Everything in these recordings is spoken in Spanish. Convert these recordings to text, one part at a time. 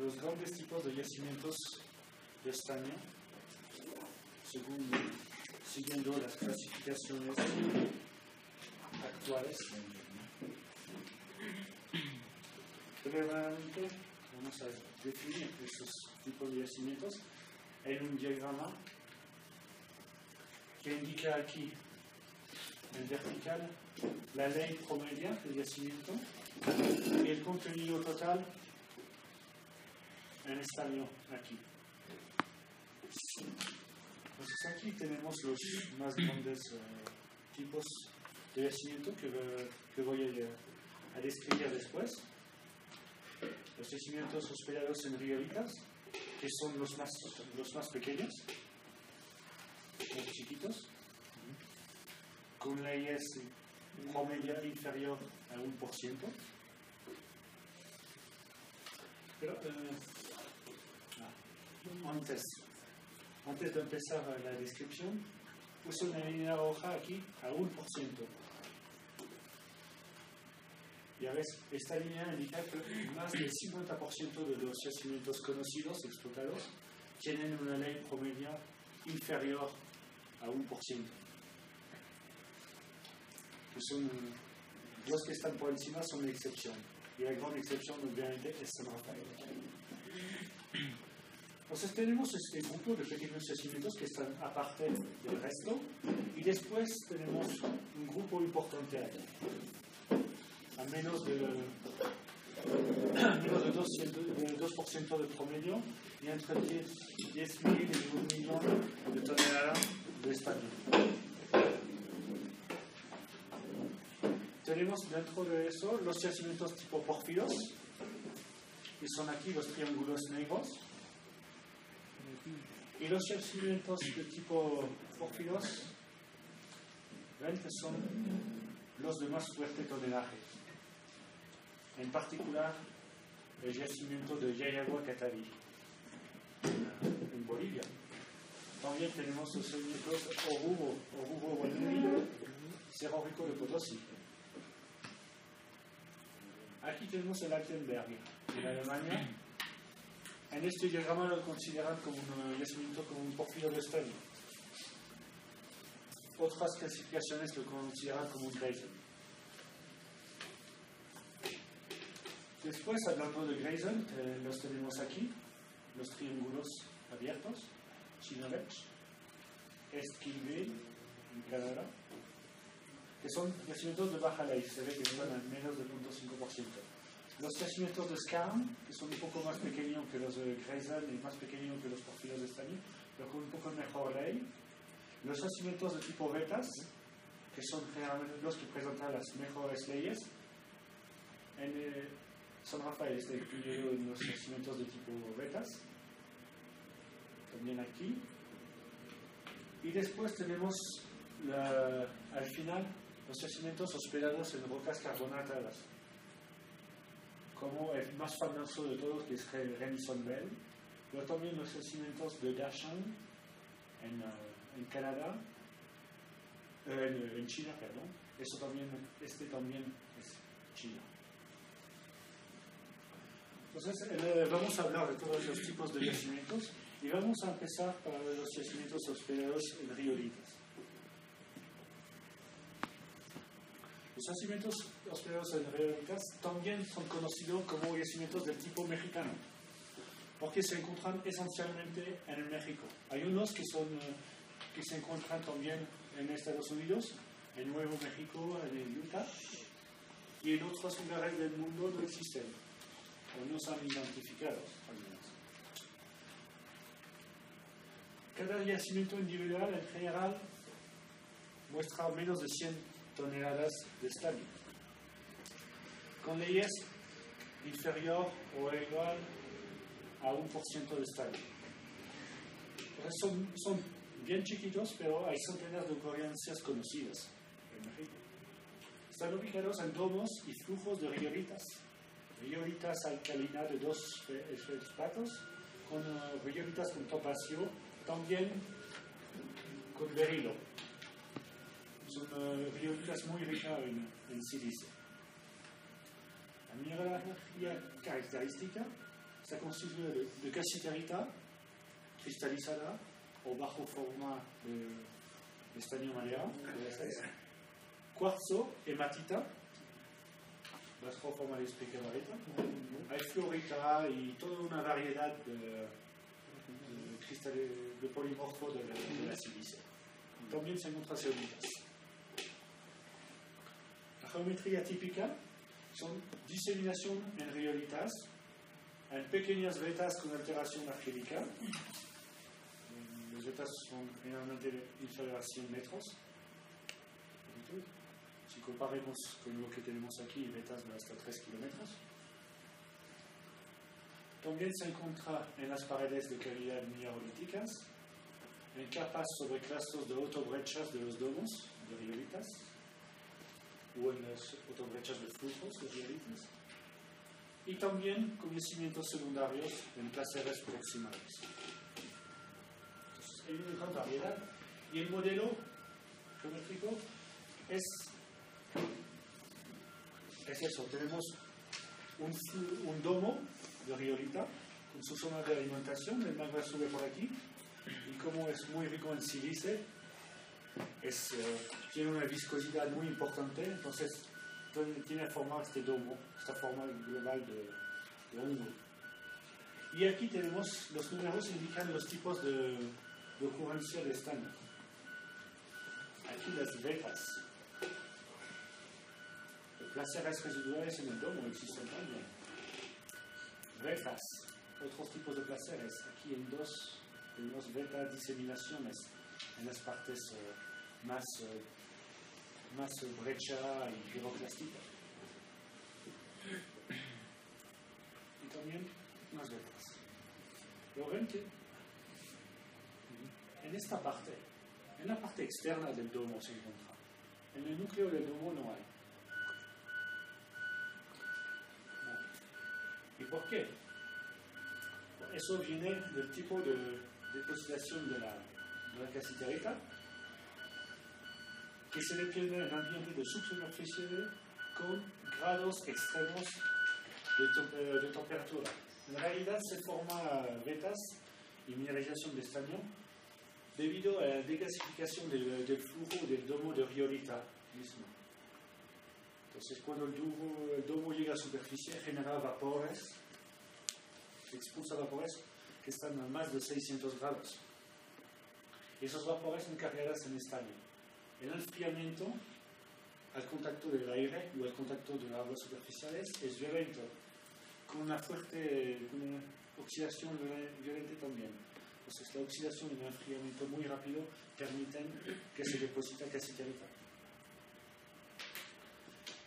los grandes tipos de yacimientos de estaño, siguiendo las clasificaciones actuales. Brevemente vamos a definir estos tipos de yacimientos en un diagrama que indica aquí en vertical la ley promedia del yacimiento y el contenido total en estaño aquí. Entonces aquí tenemos los más grandes tipos de yacimiento que voy a describir después. Los yacimientos hospedados en riolitas, que son los más pequeños, los chiquitos, con leyes promedia inferior a 1%. Pero antes de empezar la descripción, puse una línea roja aquí a 1%. Ya ves, esta línea indica que más del 50% de los yacimientos conocidos, explotados, tienen una ley promedia inferior a 1%. Que son los que están por encima son la excepción. Y la gran excepción, obviamente, es San Rafael. Entonces tenemos este grupo de pequeños yacimientos que están aparte del resto, y después tenemos un grupo importante aquí. A menos de 2% de promedio y entre 10.000 y 1 millón de toneladas de estaño. Tenemos dentro de eso los yacimientos tipo pórfidos, que son aquí los triángulos negros, y los yacimientos de tipo pórfidos, ven que son los de más fuerte tonelaje. En particular, el yacimiento de Yayagua-Cataví, en Bolivia. También tenemos los yacimientos Oruro-Guanuri, Cerro Rico de Potosí. Aquí tenemos el Altenberg, en Alemania. En este diagrama lo consideran como un yacimiento, como un pórfido de estaño. Otras clasificaciones lo consideran como un Grayson. Después, hablando de Grayson, los tenemos aquí, los triángulos abiertos, Chinavetch, Esquilville, en Canadá, que son yacimientos de baja ley, se ve que están a menos del 0.5%. Los yacimientos de Skarn, que son un poco más pequeños que los de Grayson y más pequeños que los pórfidos de estaño, pero con un poco mejor ley. Los yacimientos de tipo Betas, que son generalmente los que presentan las mejores leyes. San Rafael está incluido en los yacimientos de tipo Betas, también aquí. Y después tenemos, al final, los yacimientos hospedados en rocas carbonatadas, como el más famoso de todos, que es Renison Bell, pero también los yacimientos de Dachang, en Canadá, en China, perdón. Este también es China. Entonces, vamos a hablar de todos los tipos de yacimientos y vamos a empezar por los yacimientos hospedados en riolitas. Los yacimientos hospedados en riolitas también son conocidos como yacimientos del tipo mexicano, porque se encuentran esencialmente en México. Hay unos que se encuentran también en Estados Unidos, en Nuevo México, en el Utah, y en otros lugares del mundo no existen, o no son identificados, algunos. Cada yacimiento individual, en general, muestra menos de 100 toneladas de estaño, con leyes inferior o igual a 1% de estaño. Son bien chiquitos, pero hay centenares de ocurrencias conocidas en México. Están ubicados en domos y flujos de riolitas alcalinas de 2 estratos, con riolitas con topacio, también con berilo. Son riolitas muy ricas en silicio. La mineralogía característica Está constituido de casiterita cristalizada o bajo forma de estaño maderado, cuarzo, hematita, bajo forma de espicabarita, hay fluorita y toda una variedad de polimorfo de la silicia. También se encuentra ceolitas. La geometría típica son diseminación en riolitas, en pequeñas vetas con alteración argélica. Las vetas son generalmente inferiores a 100 metros. Si comparemos con lo que tenemos aquí, vetas de hasta 3 kilómetros. También se encuentra en las paredes de cavidad mineralíticas, en capas sobre clastos de autobrechas de los domos de riolitas, o en las autobrechas de flujos de riolitas, y también con yacimientos secundarios en placeres proximales. Entonces, hay una gran variedad, y el modelo geométrico es eso. Tenemos un domo de riolita con su zona de alimentación, el magma sube por aquí, y como es muy rico en sílice, tiene una viscosidad muy importante, entonces tiene formado este domo, esta forma global de hongo. Y aquí tenemos los números indican los tipos de ocurrencia de estaño. Aquí las vetas. Placeres residuales en el domo existen también. Vetas, otros tipos de placeres. Aquí en dos beta diseminaciones en las partes más brecha y piroclástica. Y también más vetas. Lo ven que en esta parte, en la parte externa del domo se encuentra. En el núcleo del domo no hay. ¿Y por qué? Eso viene del tipo de depositación de la casiterita, que se detiene en el ambiente de subsuperficie con grados extremos de temperatura. En realidad se forman vetas y mineralización de estaño debido a la degasificación del flujo del domo de riolita mismo. Entonces, cuando el domo llega a superficie, genera vapores, expulsa vapores que están a más de 600 grados. Y esos vapores son cargados en estaño. El enfriamiento, al contacto del aire o al contacto de las aguas superficiales, es violento, con una oxidación violenta también. Entonces, la oxidación y el enfriamiento muy rápido permiten que se deposite casiterita.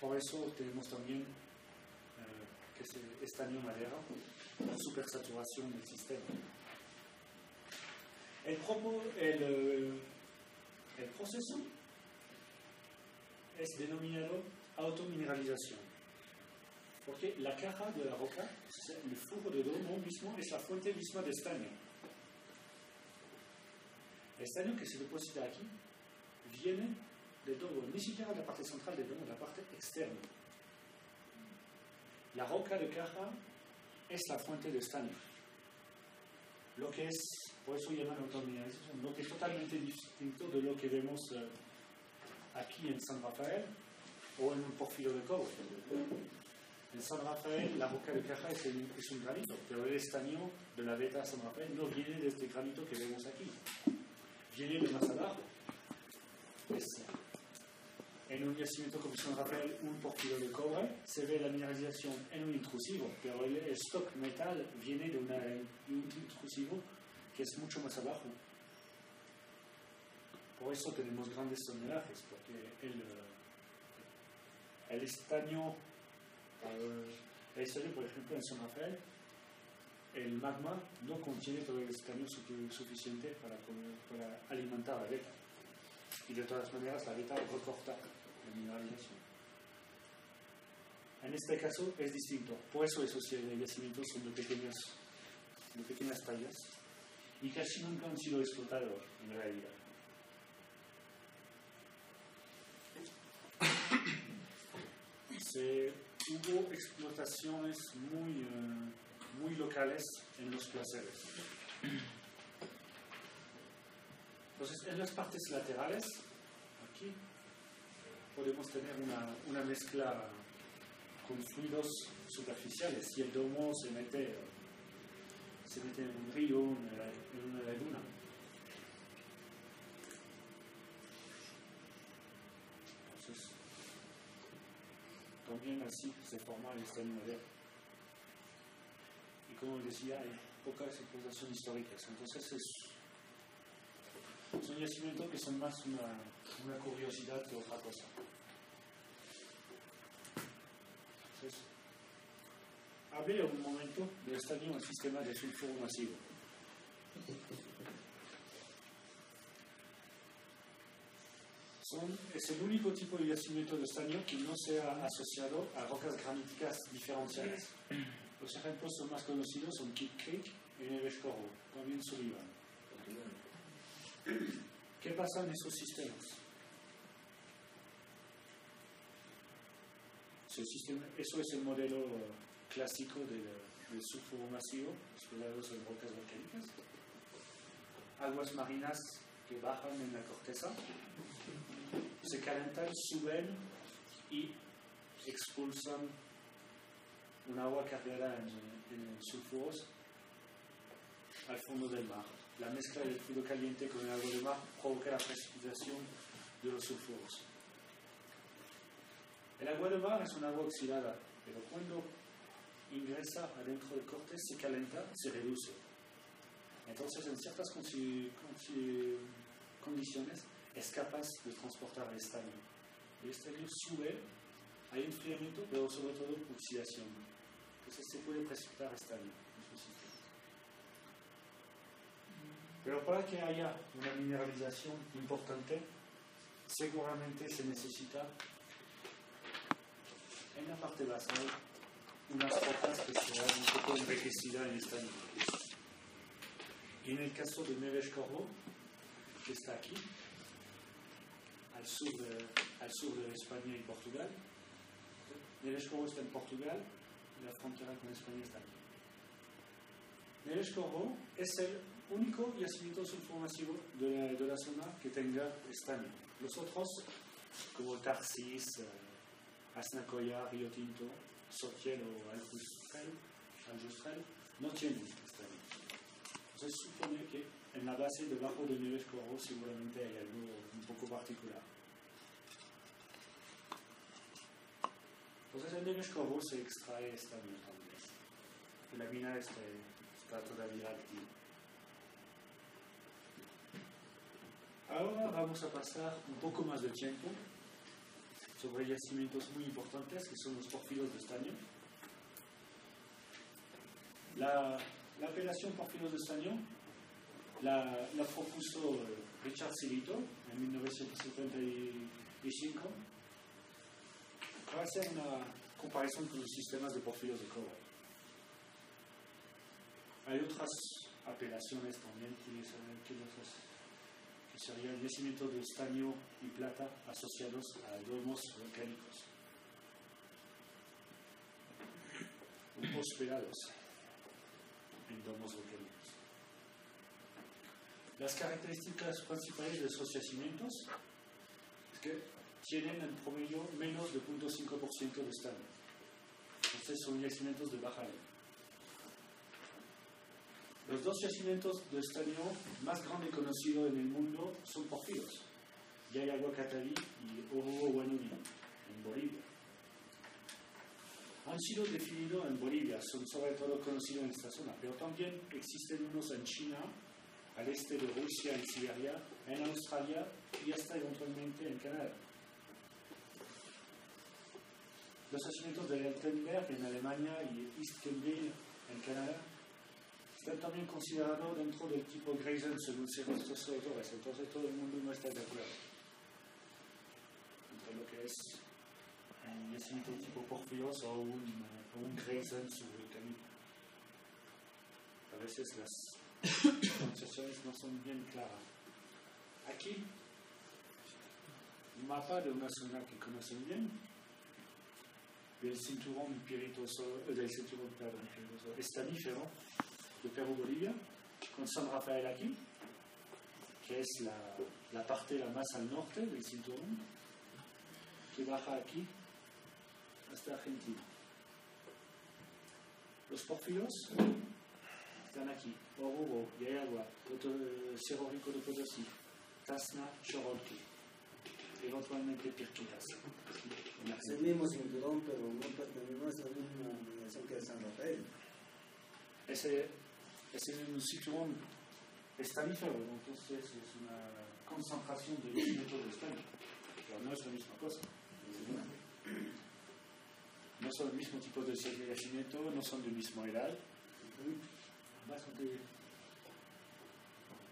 Por eso tenemos también que es estaño madera, supersaturación del sistema. El proceso es denominado automineralización, porque la caja de la roca, el flujo de domo mismo, es la fuente misma de estaño. El estaño que se deposita aquí viene del domo, ni siquiera de la parte central del domo, de la parte externa. La roca de caja es la fuente de estaño. Lo que es, por eso llaman automineralización, lo que es totalmente distinto de lo que vemos aquí en San Rafael o en un porfirio de cobre. En San Rafael la roca de caja es un granito, pero el estaño de la veta San Rafael no viene de este granito que vemos aquí, viene de más abajo. En un yacimiento como San Rafael, un porfirio de cobre, se ve la mineralización en un intrusivo, pero el stock metal viene de un intrusivo que es mucho más abajo. Por eso tenemos grandes tonelajes, porque el estaño, por ejemplo, en San Rafael, el magma no contiene todo el estaño suficiente para alimentar la veta. Y de todas maneras, la veta recorta la mineralización. En este caso es distinto. Por eso esos yacimientos son de pequeñas tallas y casi nunca han sido explotados en realidad. Hubo explotaciones muy muy locales en los placeres. Entonces, en las partes laterales, aquí, podemos tener una mezcla con fluidos superficiales. Si el domo se mete en un río, en una laguna. Entonces, también así se forma el estaño madero. Y como decía, hay pocas explotaciones históricas. Entonces, son yacimientos que son más una curiosidad que otra cosa. Entonces, hablé un momento del estaño en el sistema de sulfuro masivo. Es el único tipo de yacimiento de estaño que no se ha asociado a rocas graníticas diferenciadas. Los ejemplos más conocidos son Kidd Creek y Neves Corvo, también Sullivan. ¿Qué pasa en esos sistemas? Eso es el modelo clásico del sulfuro masivo, hospedados en rocas volcánicas. Aguas marinas que bajan en la corteza, se calentan, suben y expulsan un agua cargada en sulfuros al fondo del mar. La mezcla del fluido caliente con el agua del mar provoca la precipitación de los sulfuros. El agua del mar es un agua oxidada, pero cuando ingresa adentro del corte se calienta, se reduce. Entonces, en ciertas condiciones, es capaz de transportar el estaño. El estaño sube, hay enfriamiento, pero sobre todo oxidación. Entonces, se puede precipitar estaño en su sistema. Pero para que haya una mineralización importante, seguramente se necesita en la parte basal unas rocas que serán un poco enriquecidas en estaño. En el caso de Neves Corvo, que está aquí, al sur de España y Portugal. Neves Corvo está en Portugal y la frontera con España está aquí. Neves Corvo es el único yacimiento sulfuro-masivo de la zona que tenga estaño. Los otros, como Tarsis, Aznacoya, Río Tinto, Sotiel o Aljustrel, no tienen estaño. Entonces supone que en la base debajo de Neves Corvo seguramente hay algo un poco particular. Entonces en Neves Corvo se extrae estaño también. La mina está todavía activa. Ahora vamos a pasar un poco más de tiempo sobre yacimientos muy importantes que son los porfiros de estaño. La apelación porfiros de estaño la propuso Richard Silito en 1975 para hacer una comparación con los sistemas de porfiros de cobre. Hay otras apelaciones también que serían yacimientos de estaño y plata asociados a domos volcánicos hospedados en domos volcánicos. Las características principales de esos yacimientos es que tienen en promedio menos de 0.5% de estaño. Entonces son yacimientos de baja ley. Los dos yacimientos de estaño más grandes conocidos en el mundo son porfiros. Yayaguacatali y Oro-Huanuni, en Bolivia. Han sido definidos en Bolivia, son sobre todo conocidos en esta zona, pero también existen unos en China, al este de Rusia, en Siberia, en Australia y hasta eventualmente en Canadá. Los yacimientos de Altenberg en Alemania y East Kilbride en Canadá están también considerados dentro del tipo Grayson según ciertos autores, entonces todo el mundo no está de acuerdo entre lo que es un yacimiento tipo porfiros o un Grayson subvolcánico. A veces las concepciones no son bien claras. Aquí, un mapa de una zona que conocen bien. del cinturón piritoso, está diferente de Perú-Bolivia, con San Rafael aquí, que es la parte la más al norte del cinturón, que baja aquí hasta Argentina. Los pórfidos están aquí: Oruro, Yayagua, Cerro Rico de Potosí, Tacna, Chorolque, eventualmente Pirquitas. Es el mismo cinturón, pero no es la misma mediación que el San Rafael. Ese es un cinturón estanífero, entonces es una concentración de yacimientos de estaño, pero no es la misma cosa. No son el mismo tipo de yacimiento, no son del mismo edad.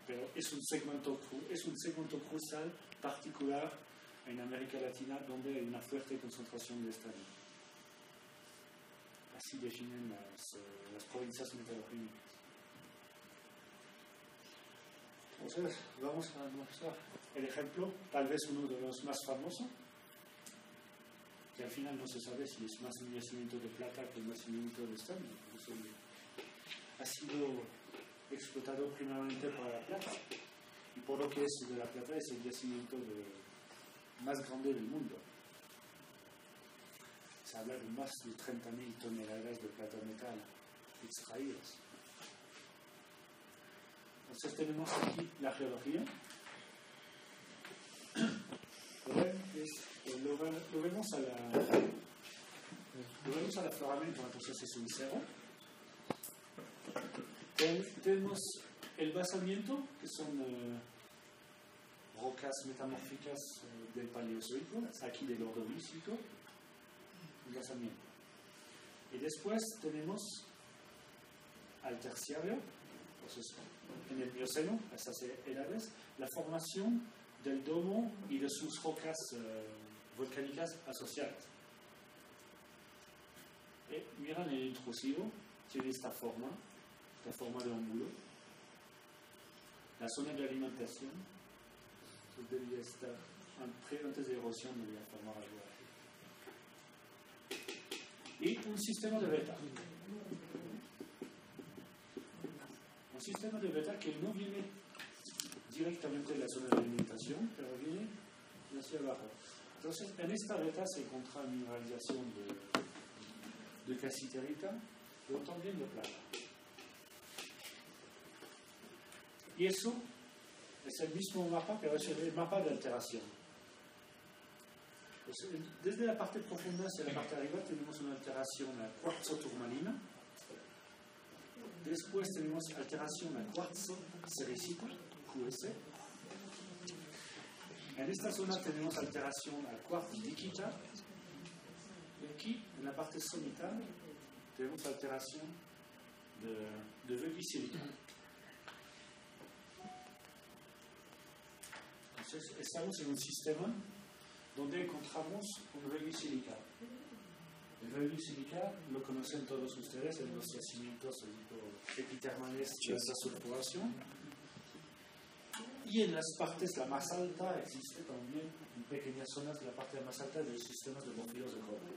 Pero es un segmento cruzal particular en América Latina donde hay una fuerte concentración de estaño. Así definen las provincias metalogénicas. Entonces, vamos a mostrar el ejemplo, tal vez uno de los más famosos, que al final no se sabe si es más un yacimiento de plata que un yacimiento de estaño. Ha sido explotado primeramente para la plata, y por lo que es de la plata es el yacimiento más grande del mundo. Se habla de más de 30.000 toneladas de plata metal extraídas. Entonces tenemos aquí la geología. Lo vemos al afloramiento, entonces es un cerro. Tenemos el basalmiento, que son rocas metamórficas del Paleozoico, aquí del Ordovícico, el basalmiento. Y después tenemos al terciario, entonces en el Mioceno, a estas edades, la formación del domo y de sus rocas volcánicas asociadas. Miran el intrusivo, tiene esta forma de óvulo. La zona de alimentación, debía estar antes de erosión, debía formar algo así. Y un sistema de beta. Un sistema de beta que no viene directamente de la zona de alimentación, pero viene hacia abajo. Entonces, en esta beta se encuentra mineralización de casiterita, pero también de plata. Y eso es el mismo mapa, pero es el mapa de alteración. Pues, desde la parte profunda hacia la parte de arriba tenemos una alteración a cuarzo turmalina. Después tenemos alteración a cuarzo cerecita, QS. En esta zona tenemos alteración a cuarzo diquita. Y aquí, en la parte sommital, tenemos alteración de vergisilica. Entonces, estamos en un sistema donde encontramos un vergisilica. El vergisilica lo conocen todos ustedes en los yacimientos epitermales de alta sulfuración. Y en las partes la más alta existe también, en pequeñas zonas de la parte más alta de los sistemas de porfiros de cobre.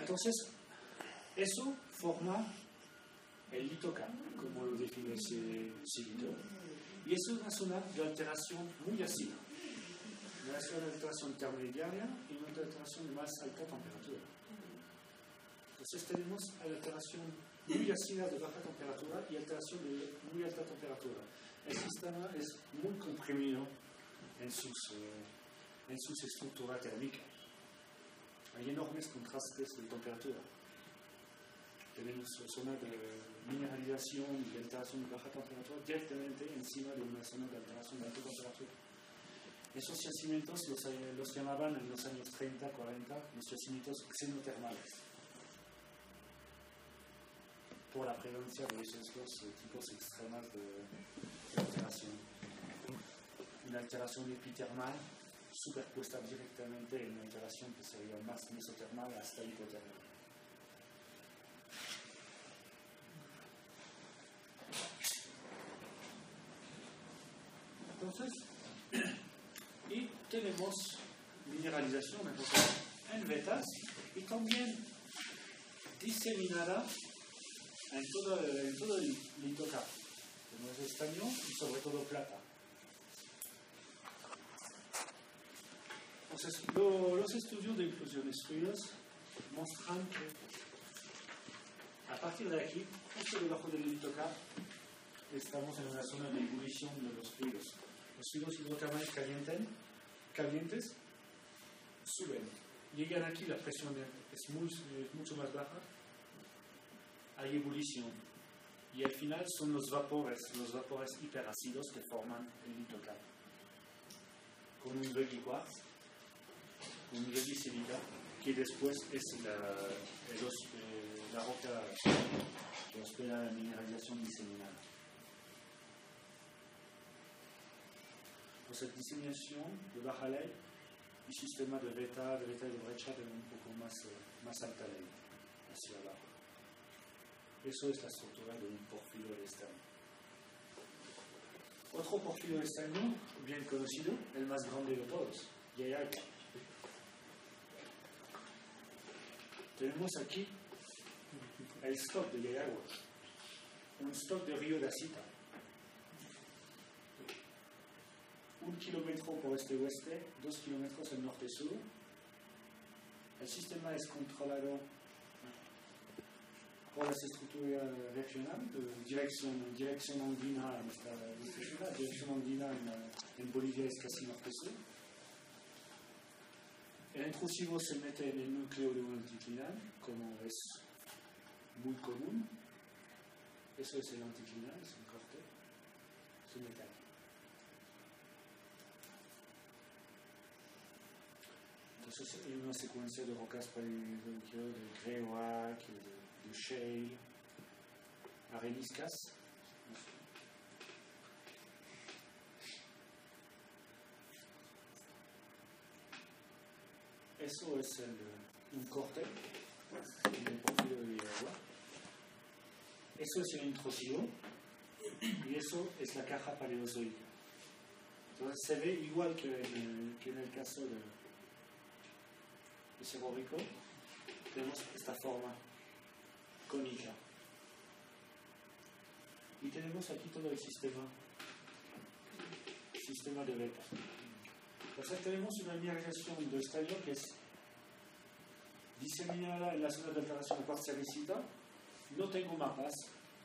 Entonces, eso forma el litoca, como lo define Silito. Y es una zona de alteración muy ácida. Una zona de alteración intermediaria y una alteración de más alta temperatura. Entonces tenemos alteración muy ácida de baja temperatura y alteración de muy alta temperatura. El sistema es muy comprimido en sus estructuras térmicas. Hay enormes contrastes de temperatura. Tenemos zona de mineralización y alteración de baja temperatura directamente encima de una zona de alteración de alta temperatura. Esos yacimientos los llamaban en los años 30, 40 los yacimientos xenotermales, por la presencia de esos dos tipos extremos de alteración. Una alteración epitermal superpuesta directamente en una alteración que sería más mesotermal hasta hipotermal. Entonces, y tenemos mineralización, entonces en vetas y también diseminada en todo el litocap. Tenemos estaño y sobre todo plata. Entonces, los estudios de inclusiones fluidas muestran que a partir de aquí, justo debajo del litocap, estamos en una zona de ebullición de los fluidos. Los fluidos hidrotermales calientes suben. Llegan aquí, la presión es mucho más baja. Hay ebullición. Y al final son los vapores hiperácidos que forman el litocap. Con un veggie quartz, un veggie silica, que después es la roca que hospeda la mineralización diseminada. Pues la diseminación de baja ley y sistema de beta y de brecha de un poco más alta ley, hacia abajo. Eso es la estructura de un porfirio externo. Otro porfirio externo, bien conocido, el más grande de todos, Yayagua. Tenemos aquí el stock de Yayagua, un stock de río de Asita. 1 kilómetro por este-oeste, 2 kilómetros en norte-sur. El sistema es controlado por las estructuras regionales, dirección andina en esta ciudad, dirección andina en Bolivia es casi norte-sur. El intrusivo se mete en el núcleo de un anticlinal, como es muy común. Eso es el anticlinal, es un corte. Se mete aquí. Entonces hay una secuencia de rocas paleozoicas, de greoac, de shale, areniscas. Eso es un corte en el porfirio de Yayagua. Eso es el intrusivo y eso es la caja paleozoica. Entonces se ve igual que en el caso de Cerro Rico. Tenemos esta forma cónica. Y tenemos aquí todo el sistema de beta. Entonces tenemos una mineralización de estaño que es diseminada en la zona de alteración cuartzericita. No tengo mapas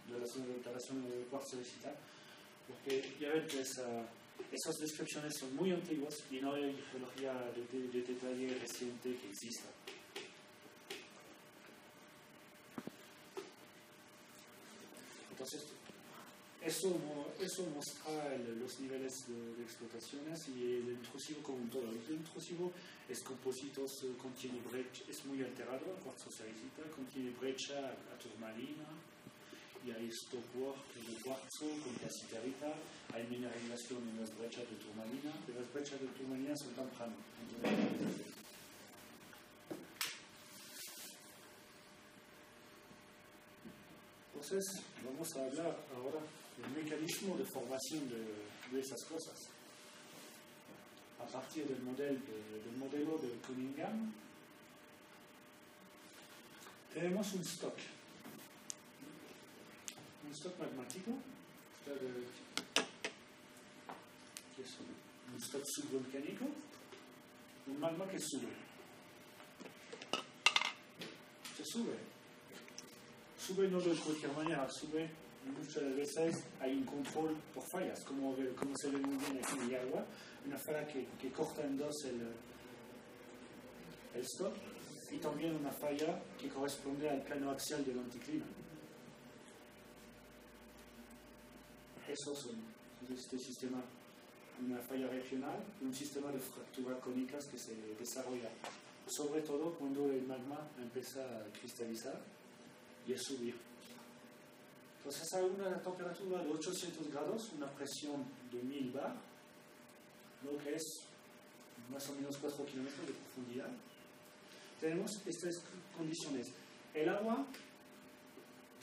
de la zona de alteración de cuartzericita porque ya ven que esas descripciones son muy antiguas y no hay geología de detalle reciente que exista. Entonces, eso muestra los niveles de explotaciones y el intrusivo como un todo. El intrusivo es compositos, contiene brecha, es muy alterado, cuarzo-sericita, contiene brecha a turmalina, y hay stopwork de cuarzo con casiterita, hay mineralización en las brechas de turmalina, pero las brechas de turmalina son tempranas. Entonces, vamos a hablar ahora del mecanismo de formación de esas cosas. A partir del modelo de Cunningham, tenemos un stock magmático, que es un stock subvolcánico, un magma que sube. Sube no de cualquier manera, sube muchas veces hay un control por fallas, como se ve muy bien aquí en Yayagua, una falla que corta en dos el stock y también una falla que corresponde al plano axial del anticlima. Esos son este sistema, una falla regional y un sistema de fracturas cónicas que se desarrolla, sobre todo cuando el magma empieza a cristalizar y a subir. Entonces hay una temperatura de 800 grados, una presión de 1000 bar, lo que es más o menos 4 kilómetros de profundidad. Tenemos estas condiciones. El agua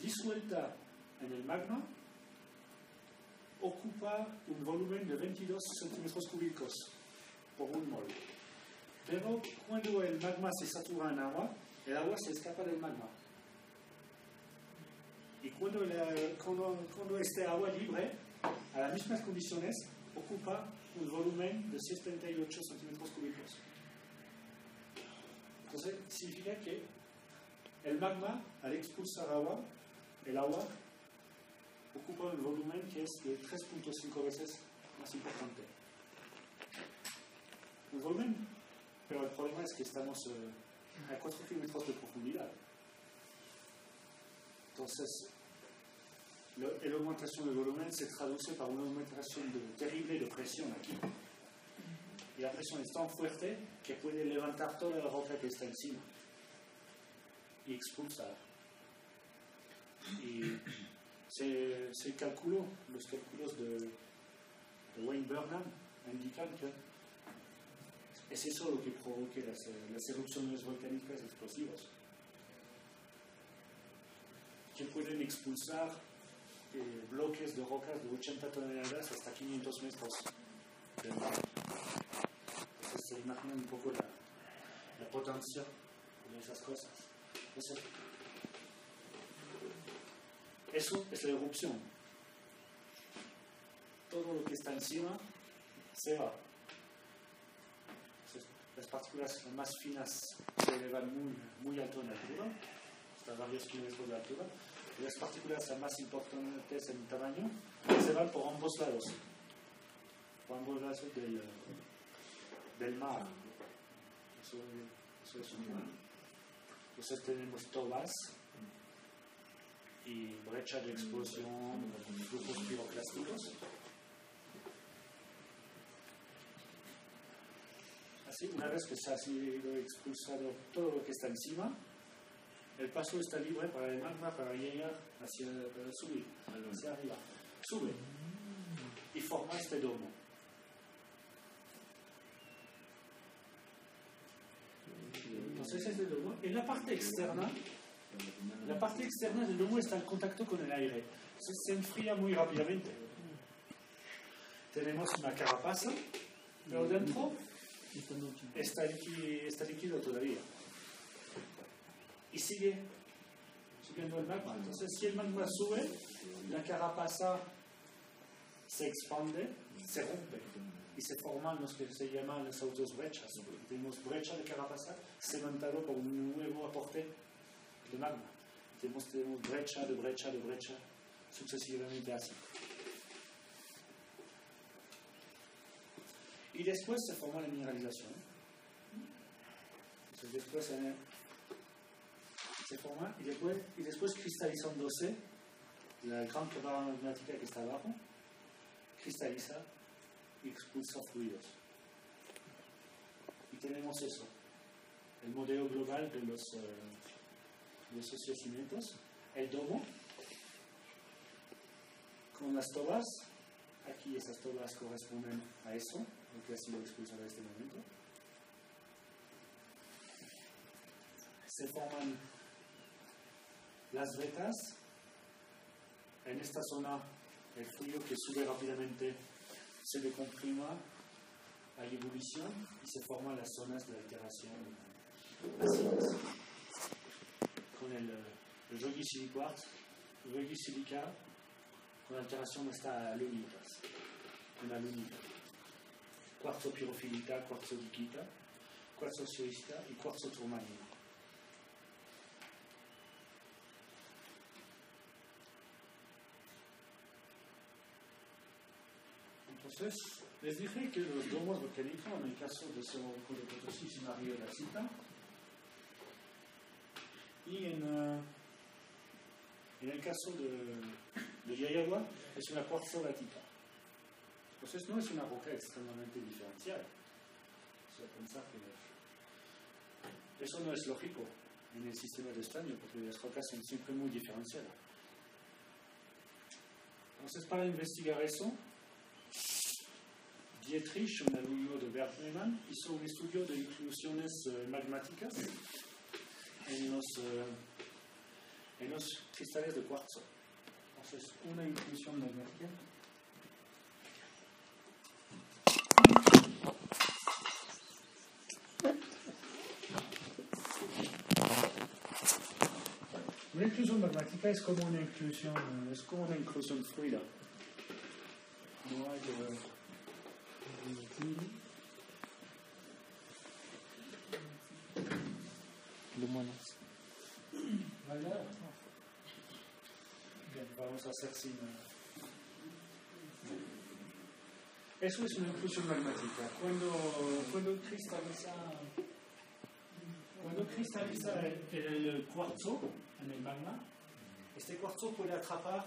disuelta en el magma ocupa un volumen de 22 centímetros cúbicos por un mol. Pero cuando el magma se satura en agua, el agua se escapa del magma. Y cuando este agua libre, a las mismas condiciones, ocupa un volumen de 638 centímetros cúbicos. Entonces, significa que el magma, al expulsar agua, el agua ocupa un volumen que es de 3.5 veces más importante. El volumen, pero el problema es que estamos a 4 kilómetros de profundidad. Entonces, la aumentación del volumen se traduce por una aumentación terrible de presión aquí. Y la presión es tan fuerte que puede levantar toda la roca que está encima y expulsar. Y se calculó, los cálculos de Wayne Burnham indican que es eso lo que provoca las erupciones volcánicas explosivas, que pueden expulsar bloques de rocas de 80 toneladas hasta 500 metros del mar. Entonces se imaginan un poco la potencia de esas cosas. Entonces, eso es la erupción. Todo lo que está encima se va. Entonces, las partículas más finas se elevan muy alto en altura, hasta varios kilómetros de altura. Y las partículas más importantes en tamaño se van por ambos lados. Por ambos lados del mar. Eso es un mar. Entonces tenemos tobas y brecha de explosión, flujos piroclásticos. Así, una vez que se ha sido expulsado todo lo que está encima, el paso está libre para el magma para llegar para subir, hacia arriba. Sube y forma este domo. Entonces este domo, en la parte externa del domo está en contacto con el aire. Entonces se enfría muy rápidamente. Tenemos una carapaza, pero dentro está líquido todavía. Y sigue subiendo el magma. Entonces, si el magma sube, la carapaza se expande, se rompe y se forman los que se llaman las autobrechas. Tenemos brecha de carapaza cementado por un nuevo aporte de magma. Tenemos brecha de brecha de brecha sucesivamente así. Y después se forma la mineralización. Entonces, después se forma y después cristalizándose, la gran cámara magmática que está abajo cristaliza y expulsa fluidos. Y tenemos eso, el modelo global de los yacimientos, el domo, con las tobas. Aquí esas tobas corresponden a eso, lo que ha sido expulsado en este momento. Se forman las vetas. En esta zona el fluido que sube rápidamente se decomprima, hay ebullición y se forman las zonas de alteración ácidas. Con el Reggie silica con alteración hasta alunitas, una alunita. Cuarzo pirofilita, cuarzo diquita, cuarzo silicita y cuarzo turmalino. Entonces, les dije que los domos volcánicos, en el caso de Cerro Rico de Potosí, es una río de la cita, y en el caso de Yayagua, es una cuarzolatita. Entonces, no es una roca extremadamente diferencial. O sea, pensar que eso no es lógico en el sistema de estaño, porque las rocas son siempre muy diferenciadas. Entonces, para investigar eso, Dietrich, un alumno de Bergman, hizo un estudio de inclusiones magmáticas en los cristales de cuarzo. Entonces, una inclusión magmática. Una inclusión magmática es como una inclusión fluida. No hay que... Bien, vamos a hacer sin... Eso es una inclusión magmática. Cuando cristaliza el cuarzo en el magma, este cuarzo puede atrapar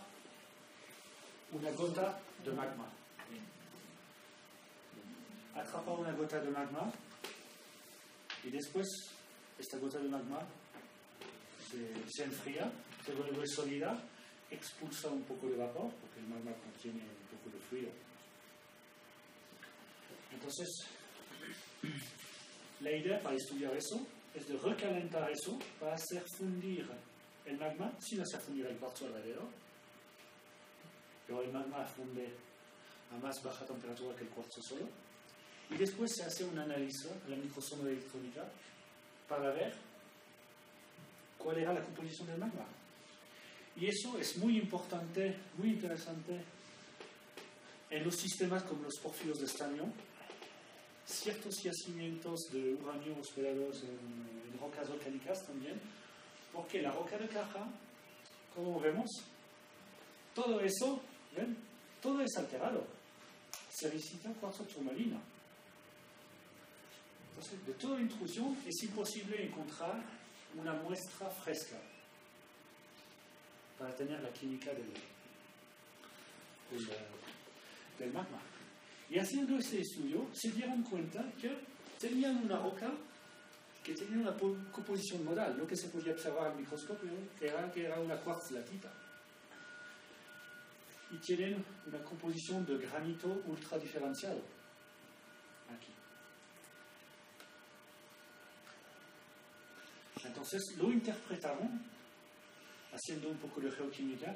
una gota de magma. Atrapa una gota de magma y después esta gota de magma se enfría, se vuelve sólida, expulsa un poco de vapor, porque el magma contiene un poco de fluido. Entonces, la idea para estudiar eso es de recalentar eso para hacer fundir el magma sin hacer fundir el cuarzo alrededor. Pero el magma funde a más baja temperatura que el cuarzo solo. Y después se hace un análisis a la microsonda electrónica para ver cuál era la composición del magma. Y eso es muy importante, muy interesante en los sistemas como los pórfidos de estaño. Ciertos yacimientos de uranio hospedados en rocas volcánicas también, porque la roca de caja, como vemos, todo eso, ¿ven? Todo es alterado. Se necesita cuarzo turmalina. Entonces, de toda intrusión es imposible encontrar una muestra fresca para tener la química del magma. Y haciendo este estudio se dieron cuenta que tenían una roca que tenía una composición modal, lo que se podía observar al microscopio, que era una cuarzlatita. Y tienen una composición de granito ultra diferenciado. Aquí. Entonces lo interpretaron, haciendo un poco de geoquímica,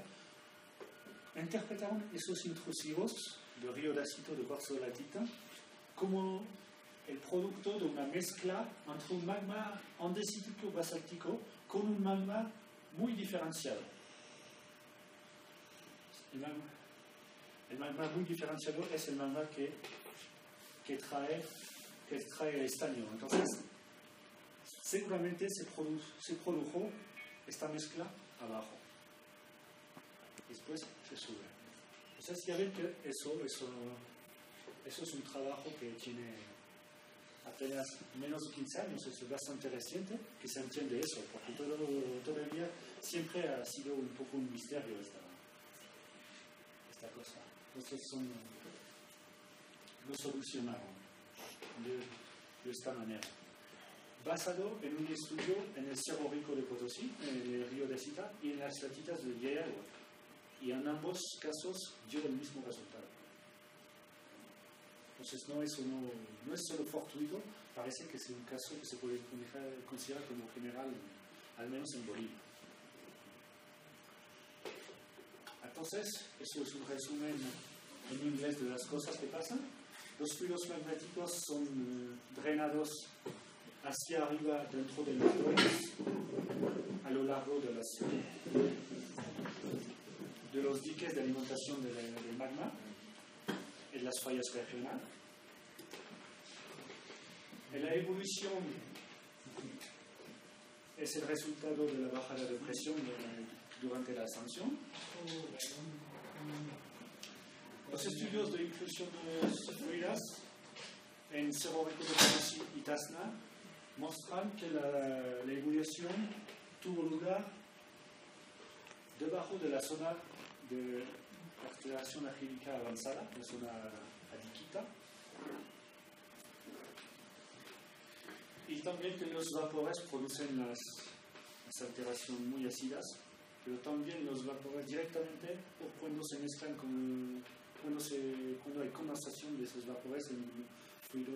interpretaron esos intrusivos de riodacito de cuarzo-latita como el producto de una mezcla entre un magma andesítico basáltico con un magma muy diferenciado. El magma muy diferenciado es el magma que trae el estaño. Entonces, seguramente se produjo esta mezcla abajo. Después se sube. Entonces ya ven que eso es un trabajo que tiene apenas menos de 15 años, es bastante reciente que se entiende eso, porque todavía siempre ha sido un poco un misterio esta cosa. Entonces lo solucionaron de esta manera. Basado en un estudio en el Cerro Rico de Potosí, en el río de Cita y en las latitas de Yayagua. Y en ambos casos dio el mismo resultado. Entonces no es solo fortuito, parece que es un caso que se puede considerar como general, al menos en Bolivia. Entonces, eso es un resumen en inglés de las cosas que pasan. Los fluidos magmáticos son drenados hacia arriba dentro del magma a lo largo de los diques de alimentación del magma en las fallas regionales. La evolución es el resultado de la bajada de presión durante la ascensión. Los estudios de inclusión de fluidas en Cerro Rico de Potosí y Tacna muestran que la evolución tuvo lugar debajo de la zona de aceleración agílica avanzada, la zona adiquita, y también que los vapores producen las alteraciones muy ácidas, pero también los vapores directamente o cuando se mezclan cuando hay condensación de esos vapores en un fluido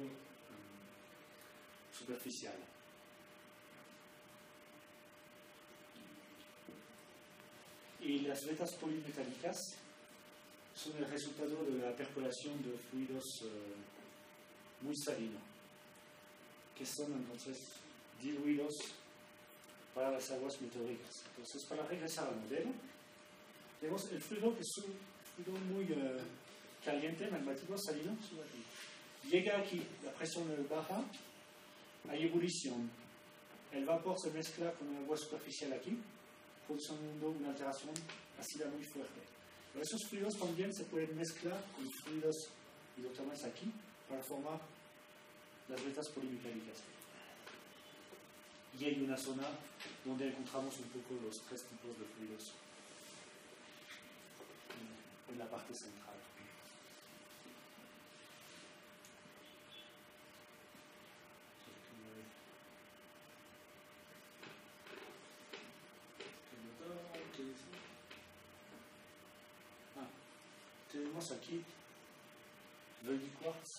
superficial. Y las vetas polimetálicas son el resultado de la percolación de fluidos muy salinos, que son entonces diluidos para las aguas meteóricas. Entonces, para regresar al modelo, tenemos el fluido, que es un fluido muy caliente, magmático, salino, sube aquí. Llega aquí, la presión baja, hay ebullición. El vapor se mezcla con el agua superficial aquí, produciendo una alteración ácida muy fuerte. Pero esos fluidos también se pueden mezclar con fluidos hidrotermales aquí para formar las vetas polimecánicas. Y hay una zona donde encontramos un poco los tres tipos de fluidos en la parte central. Tenemos aquí Völgy-Quarz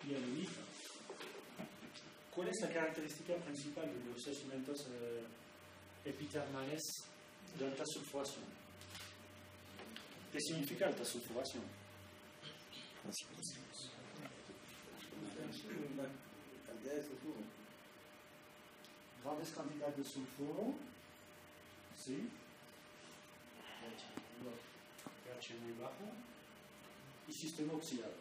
y arenita. ¿Cuál es la característica principal de los sedimentos epitermales de alta sulfuración? ¿Qué significa alta sulfuración? Cantidad de sulfuro. Grandes cantidades de sulfuro, ¿sí? pH muy bajo y sistema oxidado.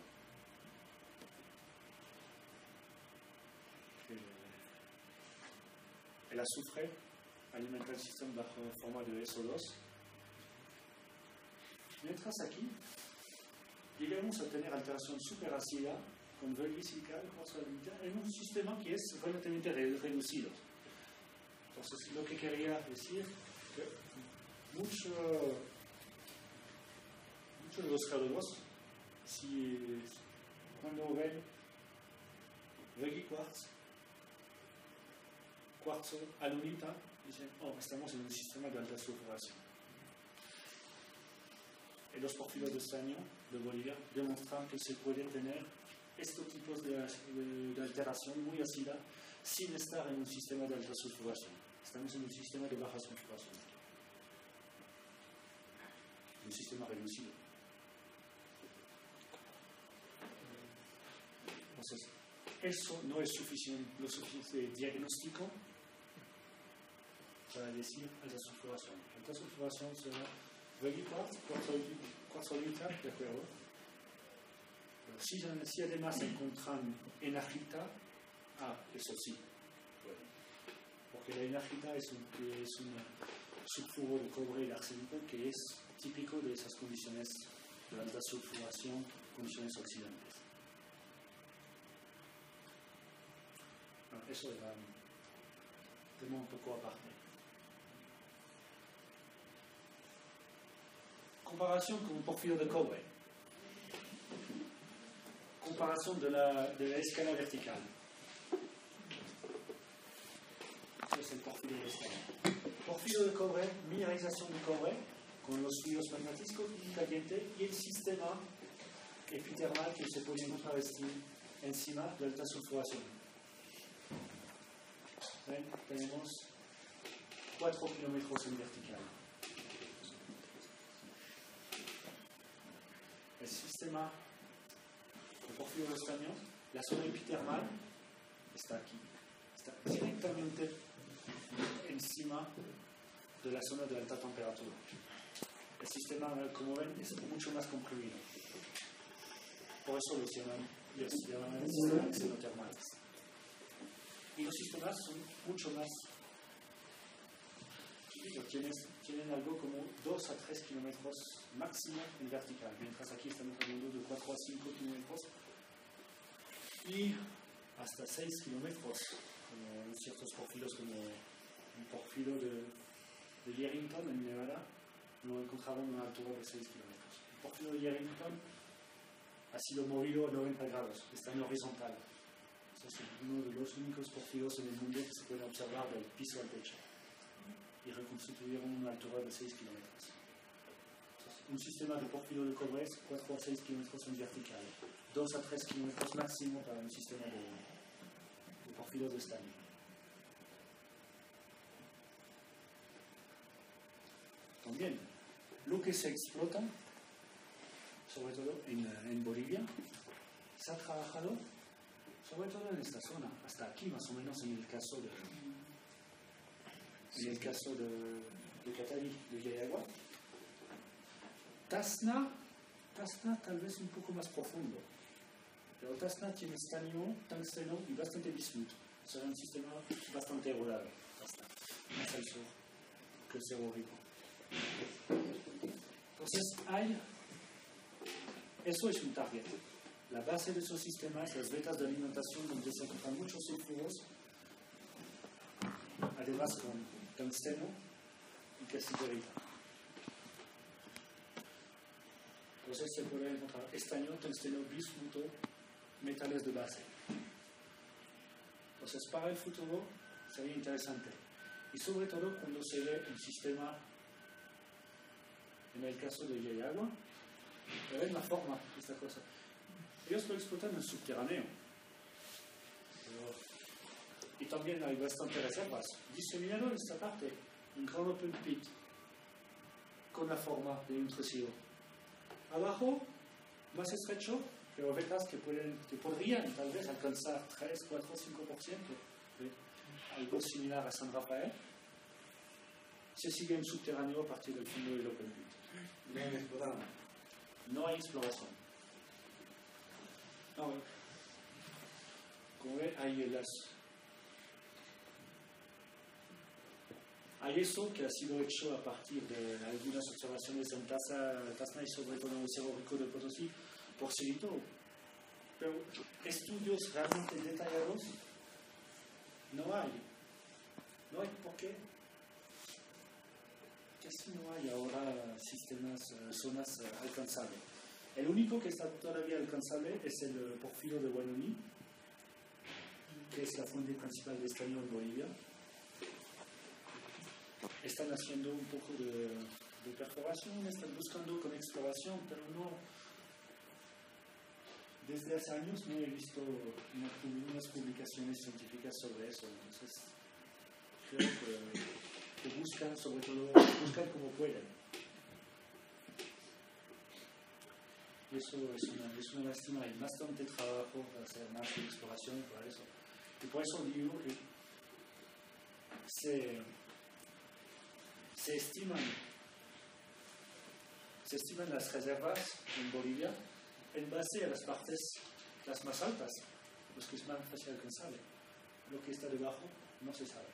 El azufre alimenta el sistema bajo forma de SO2. Mientras aquí llegamos a tener alteración superácida con Völgy-Silical en un sistema que es relativamente reducido. Entonces, lo que quería decir que muchos de los geólogos, cuando ven Völgy-Quarz, cuarzo, alunita, dicen, oh, estamos en un sistema de alta sulfuración. Y los porfiros de estaño de Bolivia demuestran que se pueden tener estos tipos de alteración muy ácida sin estar en un sistema de alta sulfuración. Estamos en un sistema de baja sulfuración. Un sistema reducido. Entonces, eso no es lo suficiente diagnóstico para decir alta sulfuración. Alta sulfuración será Völgy-Quarz, cuarzolita, ¿de acuerdo? Pero si además encuentran enargita, eso sí, bueno, porque la enargita es un sulfuro de cobre y de arsénico que es típico de esas condiciones de alta sulfuración, condiciones oxidantes. Bueno, eso era un tema un poco aparte. Comparación con un porfirio de cobre. Comparación de la escala vertical. Este es el porfirio de estaño. Porfirio de cobre, mineralización de cobre con los fluidos magmáticos y caliente y el sistema epitermal que se puede encontrar encima de alta sulfuración. ¿Ven? Tenemos 4 kilómetros en vertical. El sistema de porfirio de estaño, la zona epitermal está aquí, está directamente encima de la zona de alta temperatura. El sistema, como ven, es mucho más comprimido. Por eso los llaman sistemas xenotermales. Y los sistemas son mucho más chiquitos, tienen algo como 2 a 3 kilómetros máximo en vertical, mientras aquí estamos hablando de 4 a 5 kilómetros y hasta 6 kilómetros, como en ciertos porfiros, como un porfiro de Yerington en Nevada, lo encontraron a una altura de 6 kilómetros. El porfiro de Yerington ha sido movido a 90 grados, está en horizontal. Es uno de los únicos porfiros en el mundo que se puede observar del piso al techo. Y reconstituyeron una altura de 6 kilómetros. Un sistema de porfirio de cobre es 4 a 6 kilómetros en vertical, 2 a 3 kilómetros máximo para un sistema de porfirio de estaño. También, lo que se explota, sobre todo en Bolivia, se ha trabajado sobre todo en esta zona, hasta aquí más o menos en el caso de Catarí, de Yayagua. Tasna tal vez un poco más profundo, pero Tasna tiene estaño, tungsteno y bastante bismut. Será un sistema bastante erodado, más al sur que el Cerro Rico. Entonces eso es un target. La base de esos sistemas, las vetas de alimentación donde se encuentran muchos sulfuros, además con tungsteno y cassiterita. Entonces se puede encontrar estaño, tungsteno, bismuto, metales de base. Entonces para el futuro sería interesante. Y sobre todo cuando se ve un sistema, en el caso de Yayagua, ven la forma de esta cosa. Ellos lo explotan en el subterráneo. Y también hay bastantes reservas. Diseminado en esta parte, un gran open pit, con la forma de un tresido. Abajo, más estrecho, pero vetas que podrían tal vez alcanzar 3, 4, 5%, algo similar a San Rafael. Se sigue en subterráneo a partir del fondo del open pit. No hay exploración. No, como ven, hay eso que ha sido hecho a partir de algunas observaciones en Tasna y sobre todo en el Cerro Rico de Potosí por Silito. Pero estudios realmente detallados no hay. No hay por qué. Casi no hay ahora zonas alcanzables. El único que está todavía alcanzable es el porfiro de Guanoní, que es la fuente principal de estaño en Bolivia. Están haciendo un poco de perforación, están buscando con exploración, pero no. Desde hace años no he visto unas publicaciones científicas sobre eso. Entonces, creo que buscan, sobre todo, buscan como pueden. Y eso es una lástima. Hay bastante trabajo para hacer más de exploración y para eso. Y por eso digo que se estiman las reservas en Bolivia en base a las partes las más altas, los que es más fácil alcanzable. Lo que está debajo no se sabe.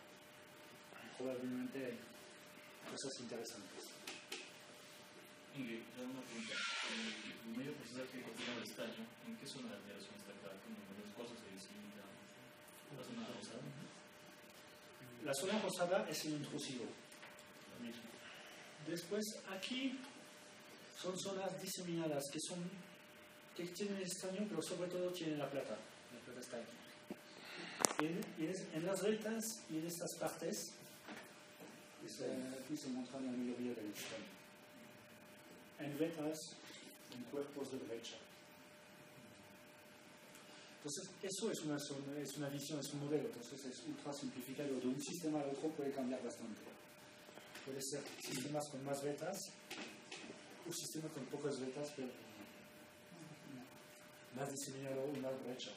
Probablemente hay cosas interesantes. Ingrid, te hago una pregunta. El medio porcentaje que contiene el estaño, ¿en qué zona de alteración está acá? ¿Cómo los cosas se disiminan? ¿La zona rosada? La zona rosada es el intrusivo. Después, aquí son zonas diseminadas que tienen estaño, pero sobre todo tienen la plata. La plata está aquí. En las vetas y en estas partes, aquí se muestra la mayoría del estaño. En vetas, en cuerpos de brecha. Entonces, eso es una visión, es un modelo. Entonces, es ultra simplificado. De un sistema al otro puede cambiar bastante. Puede ser sistemas con más vetas o sistemas con pocas vetas, pero más diseminado y más brecha.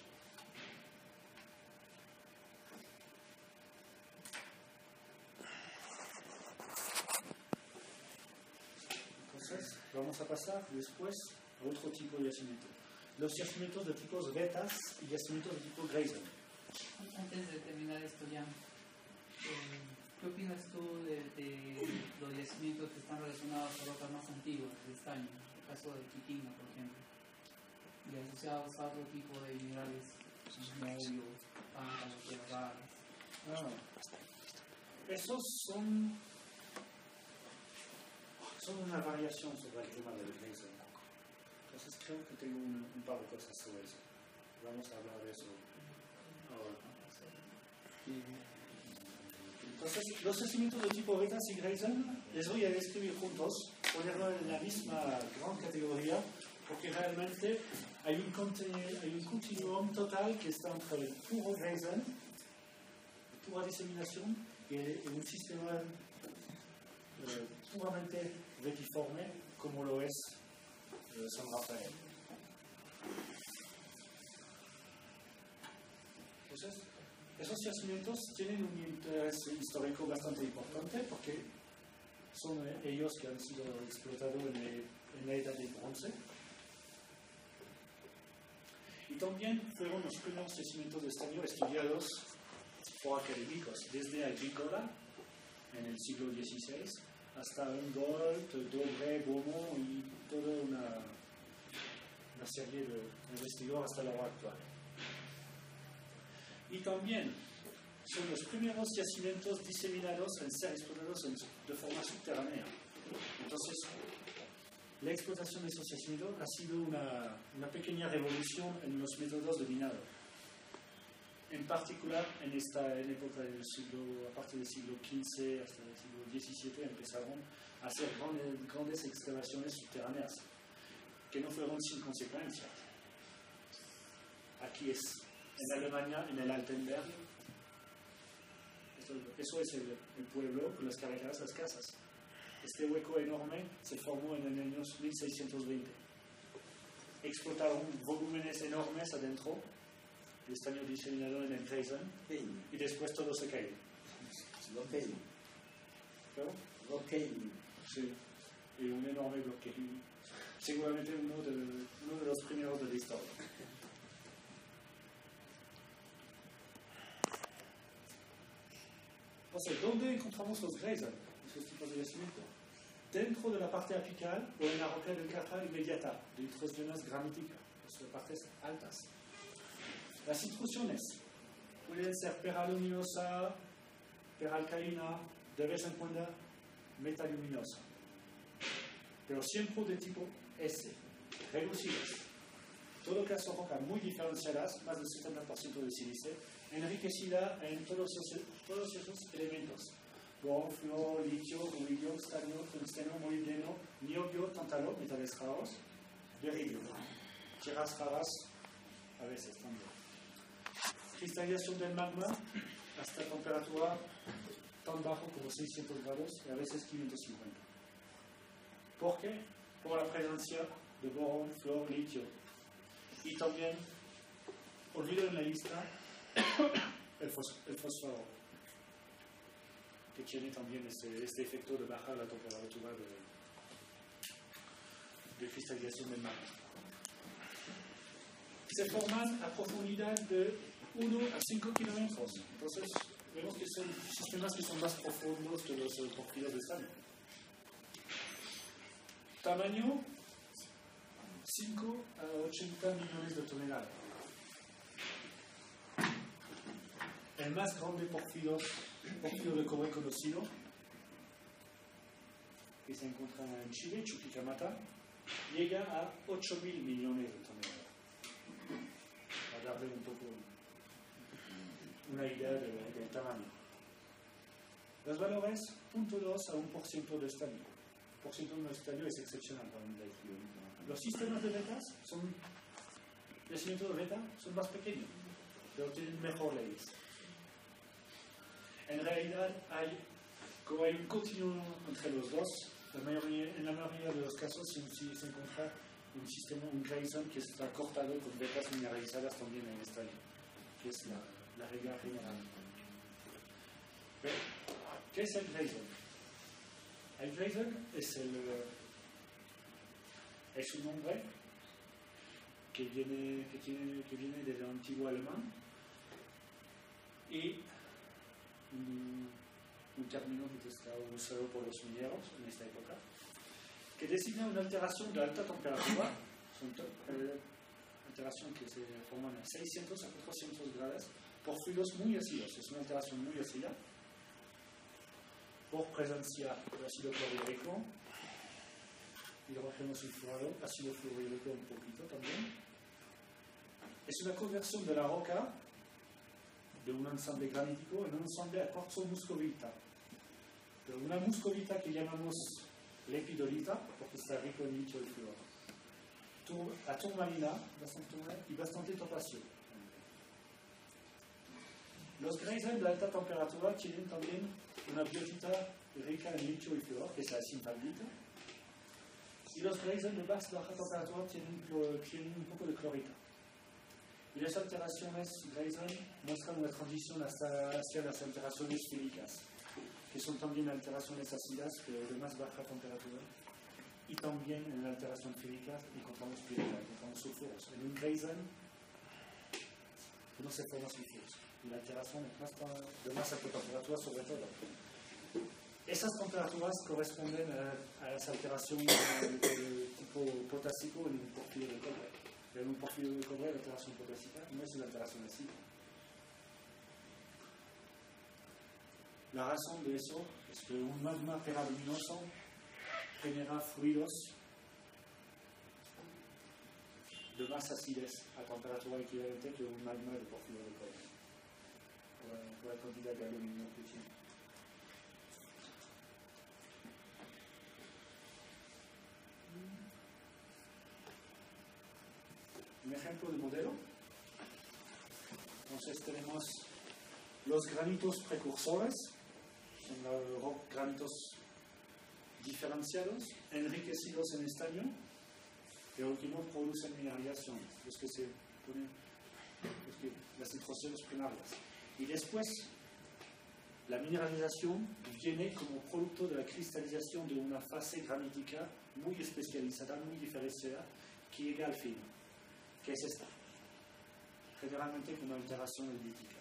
Entonces, vamos a pasar después a otro tipo de yacimiento. Los yacimientos de tipos vetas y yacimientos de tipo Grayson. Antes de terminar esto ya, ¿qué opinas tú de los yacimientos que están relacionados a rocas más antiguas de estaño? El caso de Quitina, por ejemplo, y asociados a otro tipo de minerales, modio, páncano, tierras raras. Esos son una variación sobre el tema del Grayson. Entonces creo que tengo un par de cosas sobre eso. Vamos a hablar de eso ahora. Entonces, los yacimientos de tipo Vetas y Grayson les voy a describir juntos, ponerlo en la misma gran categoría, porque realmente hay un continuum total que está entre el puro Grayson, pura diseminación, y un sistema puramente vetiforme, como lo es San Rafael. Entonces, esos yacimientos tienen un interés histórico bastante importante porque son ellos que han sido explotados en la edad del bronce. Y también fueron los primeros yacimientos de estaño estudiados por académicos, desde Agrícola en el siglo XVI hasta Humboldt, Dobre, Beaumont y toda una serie de investigadores hasta la hora actual. Y también son los primeros yacimientos diseminados en ser explotados de forma subterránea. Entonces, la explotación de esos yacimientos ha sido una pequeña revolución en los métodos de minado. En particular, en época del siglo, a partir del siglo XV hasta el siglo XVII, empezaron a hacer grandes excavaciones subterráneas, que no fueron sin consecuencias. Aquí es, en Alemania, en el Altenberg. Eso es el pueblo con las carreteras, las casas. Este hueco enorme se formó en el año 1620. Explotaron volúmenes enormes adentro, el estaño diseminado en el Grayson, y después todo se cayó. Bloqueo. Sí, y un enorme bloqueo. Seguramente uno de los primeros de la historia. Entonces, ¿dónde encontramos los Grayson, esos tipos de yacimiento? Dentro de la parte apical o en la roca de caja inmediata, de intrusiones graníticas, las partes altas. Las intrusiones pueden ser peraluminosa, peralcalina, de vez en cuando metaluminosa, pero siempre de tipo S, reducidas. En todo caso, rocas muy diferenciadas, más del 70% de sílice, enriquecida en todos esos elementos: boron, flúor, litio, rubidio, estaño, tungsteno, molibdeno, niobio, tántalo, metales raros, beridio, tierras raras, a veces también. Cristalización del magma hasta temperatura tan bajo como 600 grados y a veces 550. ¿Por qué? Por la presencia de borón, flúor, litio. Y también, olvido en la lista, el fósforo, que tiene también este efecto de bajar la temperatura de cristalización del magma. Se forman a profundidad de 1 a 5 kilómetros. Entonces, vemos que son sistemas que son más profundos que los porfiros de estaño. Tamaño: 5 a 80 millones de toneladas. El más grande porfiro de cobre conocido, que se encuentra en Chile, Chuquicamata, llega a 8.000 millones de toneladas. Para darle un poco una idea del tamaño. Los valores: 0.2 a 1% de estaño. El porcentaje de estaño es excepcional para un líquido. Los sistemas de vetas yacimientos de veta son más pequeños, pero tienen mejor leyes. En realidad hay un continuo entre los dos. En la mayoría de los casos se encuentra un sistema, un Grayson, que está cortado con vetas mineralizadas también en estaño, que es la regla general. ¿Qué es el Grayson? El Grayson es un nombre que viene del antiguo alemán y un término que está usado por los mineros en esta época, que designa una alteración de alta temperatura, alteración que se forman a 600 a 400 grados por fluidos muy ácidos. Es una alteración muy ácida por presencia de ácido clorhídrico, hidrógeno sulfurado, ácido fluorhídrico un poquito también. Es una conversión de la roca de un ensamble granítico en un ensamble a cuarzo muscovita. Pero una muscovita que llamamos lepidolita, porque está rico en litio y flúor. A turmalina y bastante topacio. Los Grayson de alta temperatura tienen también una biotita rica en litio y flúor, que es la sintalita. Y los Grayson de baja temperatura tienen un poco de clorita. Y las alteraciones Grayson muestran una transición hacia las alteraciones fílicas, que son también alteraciones ácidas, pero de más baja temperatura. Y también en la alteración fílica encontramos pirita, encontramos sulfuros. En un Grayson no se forman sulfuros. Y la alteración es de más alta temperatura sobre todo. Esas temperaturas corresponden a las alteraciones de tipo potásico en un porfirio de cobre. En un porfirio de cobre, la alteración potásica no es una alteración ácida. La razón de eso es que un magma peraluminoso genera fluidos de más acidez a temperatura equivalente que un magma de porfirio de cobre, por la cantidad de aluminio que tiene. Un ejemplo de modelo. Entonces tenemos los granitos precursores, son los granitos diferenciados, enriquecidos en estaño, pero que no producen mineralización, las intrusiones primarias. Y después, la mineralización viene como producto de la cristalización de una fase granítica muy especializada, muy diferenciada, que llega al fin. ¿Qué es esta? Generalmente con una alteración lítica.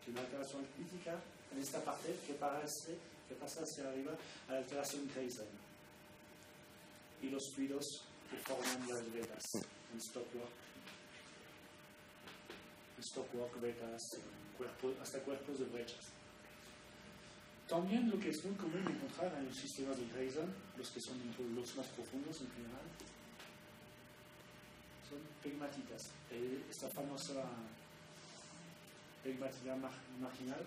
Una alteración lítica en esta parte que pasa hacia arriba a la alteración Grayson. Y los fluidos que forman las vetas en stockwork, vetas, hasta cuerpos de brechas. También lo que es muy común encontrar en los sistemas de Grayson, los que son los más profundos en general, son pegmatitas. Esta famosa pegmatita marginal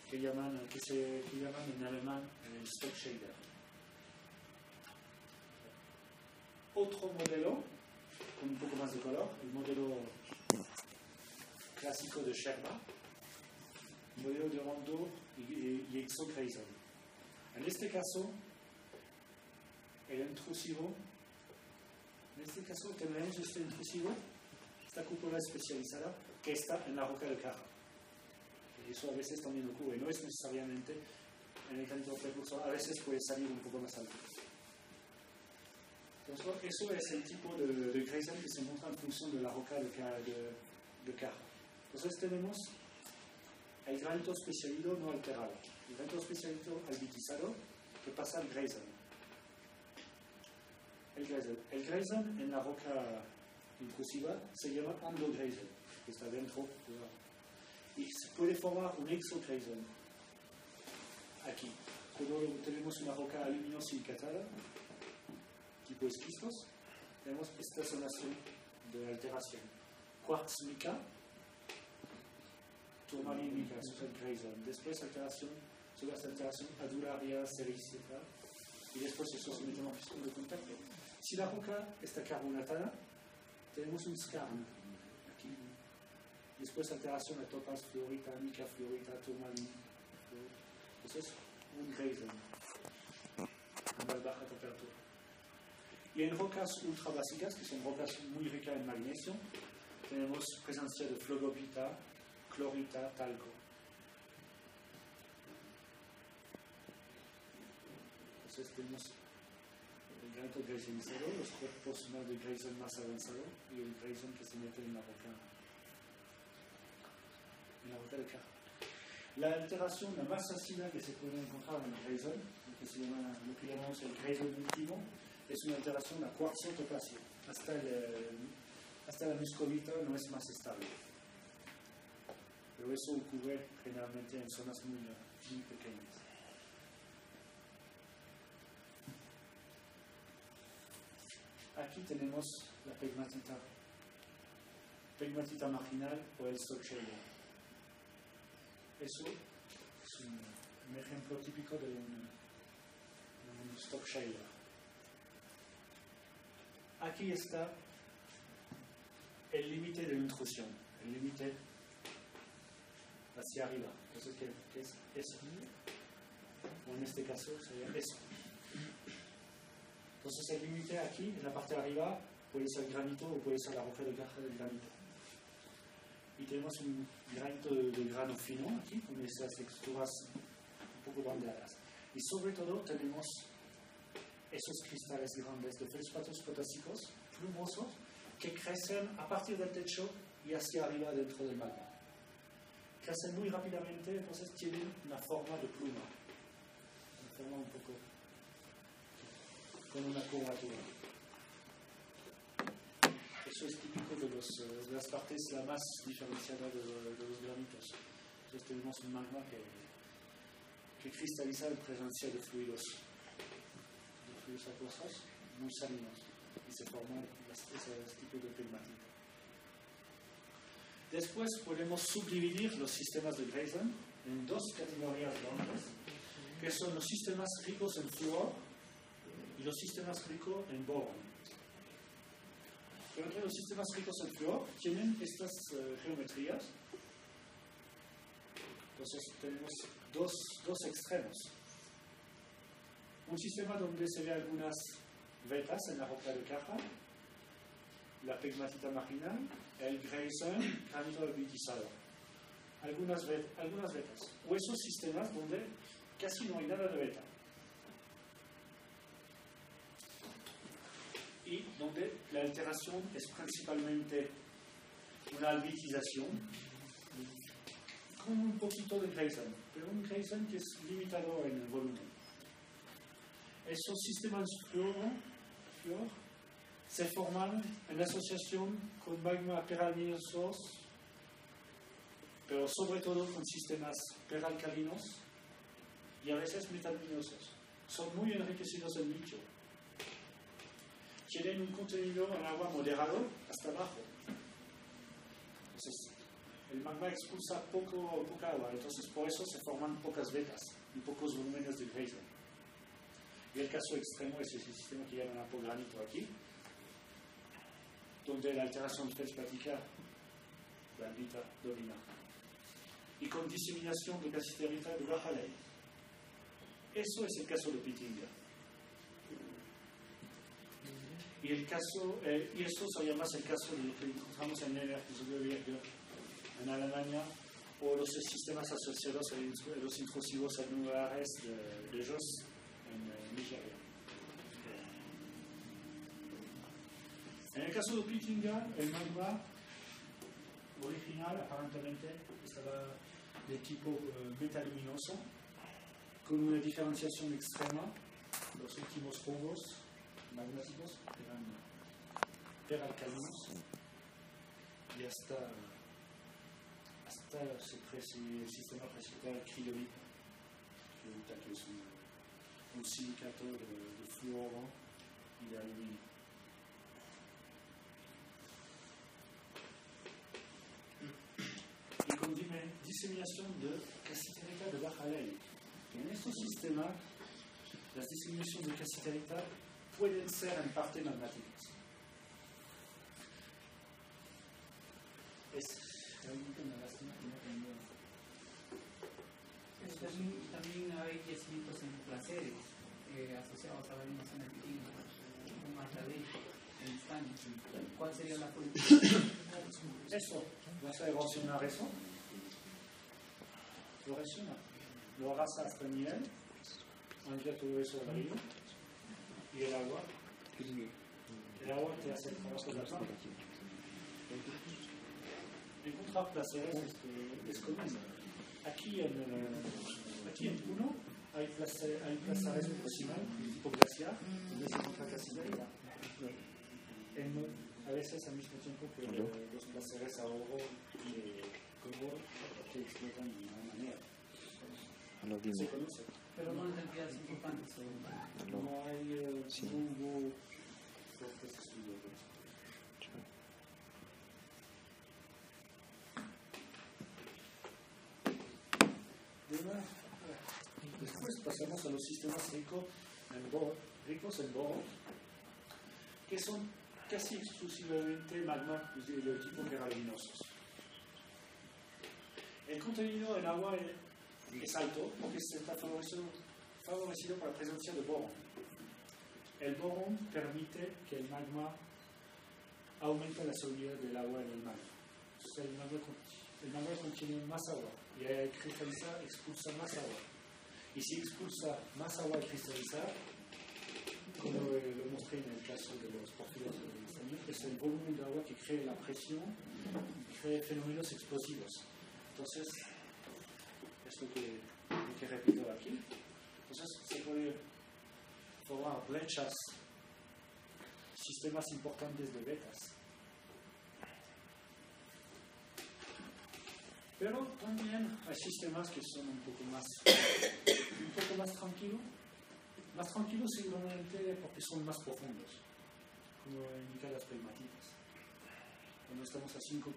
que llaman en alemán Stockshader. Otro modelo con un poco más de color, el modelo clásico de Sherba, modelo de Rondeau y Exo-Grayson. En este caso, el intrusivo, tenemos este intrusivo, esta cúpula especializada que está en la roca de caja. Eso a veces también ocurre, no es necesariamente en el granito precursor, a veces puede salir un poco más alto. Entonces, eso es el tipo de Grayson que se muestra en función de la roca de caja. Entonces tenemos el granito especializado no alterado, el granito especializado albitizado que pasa al Grayson. El Grayson en la roca intrusiva se llama Endo-Grayson, que está dentro de la roca. Y se puede formar un Exo-Grayson aquí. Cuando tenemos una roca aluminosilicata, tipo esquistos, tenemos esta zonación de alteración. Quartz mica, turmalín mica, eso es el Grayson. Después alteración, sobre esta alteración adularia, sericita, y después esos metamorfismos de contacto. Si la roca está carbonatada, tenemos un skarn aquí. Después alteración de topaz, fluorita, mica, fluorita, turmalín. Entonces, un Grayson a más baja temperatura. Y en rocas ultra básicas, que son rocas muy ricas en magnesio, tenemos presencia de flogopita, clorita, talco. Entonces tenemos el granito graysonizado, los cuerpos más de Grayson más avanzado y el Grayson que se mete en la roca de caja. La alteración la más ácida que se puede encontrar en el Grayson, lo que llamamos el Grayson último, es una alteración a cuarzo topacio. Hasta la muscovita no es más estable. Pero eso ocurre generalmente en zonas muy pequeñas. Aquí tenemos la pegmatita marginal o el Stockshader. Eso es un ejemplo típico de un Stockshader. Aquí está el límite de intrusión, el límite hacia arriba. Entonces, ¿qué es eso? O en este caso sería eso. Entonces, el límite aquí, en la parte de arriba, puede ser granito o puede ser la roca de caja del granito. y tenemos un granito de grano fino aquí, con esas texturas un poco bandeadas. Y sobre todo tenemos esos cristales grandes de fosfatos potásicos, plumosos, que crecen a partir del techo y hacia arriba dentro del magma. Crecen muy rápidamente, entonces tienen una forma de pluma, una forma un poco con una curvatura. Eso es típico de las partes la más diferenciada de los granitos. Entonces tenemos un magma que cristaliza en presencia de fluidos acuosos muy salinos y se forman ese tipo de pegmatita. Después podemos subdividir los sistemas de Grayson en dos categorías grandes, que son los sistemas ricos en flúor y los sistemas ricos en boron. Pero entre los sistemas ricos en flúor tienen estas geometrías. Entonces tenemos dos extremos. Un sistema donde se ve algunas vetas en la roca de caja, la pegmatita marginal, el Grayson, granito albitizado. Algunas vetas. O esos sistemas donde casi no hay nada de beta. Y donde la alteración es principalmente una albitización con un poquito de Grayson, pero un Grayson que es limitado en el volumen. Esos sistemas fluor se forman en asociación con magma peralminosos, pero sobre todo con sistemas peralcalinos y a veces metalminosos. Son muy enriquecidos en litio. Tienen un contenido en agua moderado hasta bajo. Entonces, el magma expulsa poca agua, entonces por eso se forman pocas vetas y pocos volúmenes de Grayson. Y el caso extremo es ese sistema que llaman apogranito aquí, donde la alteración feldspática blandita domina. Y con diseminación de casiterita de baja ley. Eso es el caso de Pithiviers. Y eso sería más el caso de lo que encontramos en el episodio de Berger en Alemania, o los sistemas asociados a los intrusivos anulares de ellos en Nigeria. En el caso de Pithiviers, el magma original aparentemente estaba de tipo metaluminoso, con una diferenciación extrema. Los últimos hongos magmáticos eran peralcalinos y hasta el sistema principal criolita, que es un silicato de fluoro y de aluminio. Y con diseminación de casiterita de baja ley. En estos sistemas, las diseminaciones de casiterita pueden ser en parte magmáticas. Es realmente una lástima que no tenga. También hay yacimientos en placeres asociados a la misma zona de Pithiviers, como Martadé, en España. ¿Cuál sería la fuente? Eso, vas a erosionar eso. Lo erosiona. Lo arrasa hasta el nivel, envía todo eso al río y el agua te hace el trabajo de la planta. Encontrar placeres es común. Aquí en Puno hay placeres proximales tipo glaciar, donde se encuentra casiterita. A veces al mismo tiempo que los placeres a oro y de cobre que explotan de una manera. Se conoce. Pero no en cantidades importantes. No hay hubo fuertes estudios de eso. Después pasamos a los sistemas ricos en boro, que son casi exclusivamente magma de tipo peraluminosos. El contenido en agua es alto porque está favorecido por la presencia de borón. El borón permite que el magma aumente la solubilidad del agua en el magma. Entonces el magma contiene más agua y al cristalizar expulsa más agua. Y si expulsa más agua al cristalizar, como lo mostré en el caso de los porfiros de estaño, es el volumen de agua que crea la presión y crea fenómenos explosivos. Entonces, es lo que repito aquí. Entonces, se puede formar brechas, sistemas importantes de vetas. Pero también hay sistemas que son un poco más tranquilos. Más tranquilos seguramente porque son más profundos, como indican las pegmatitas. Cuando estamos a 5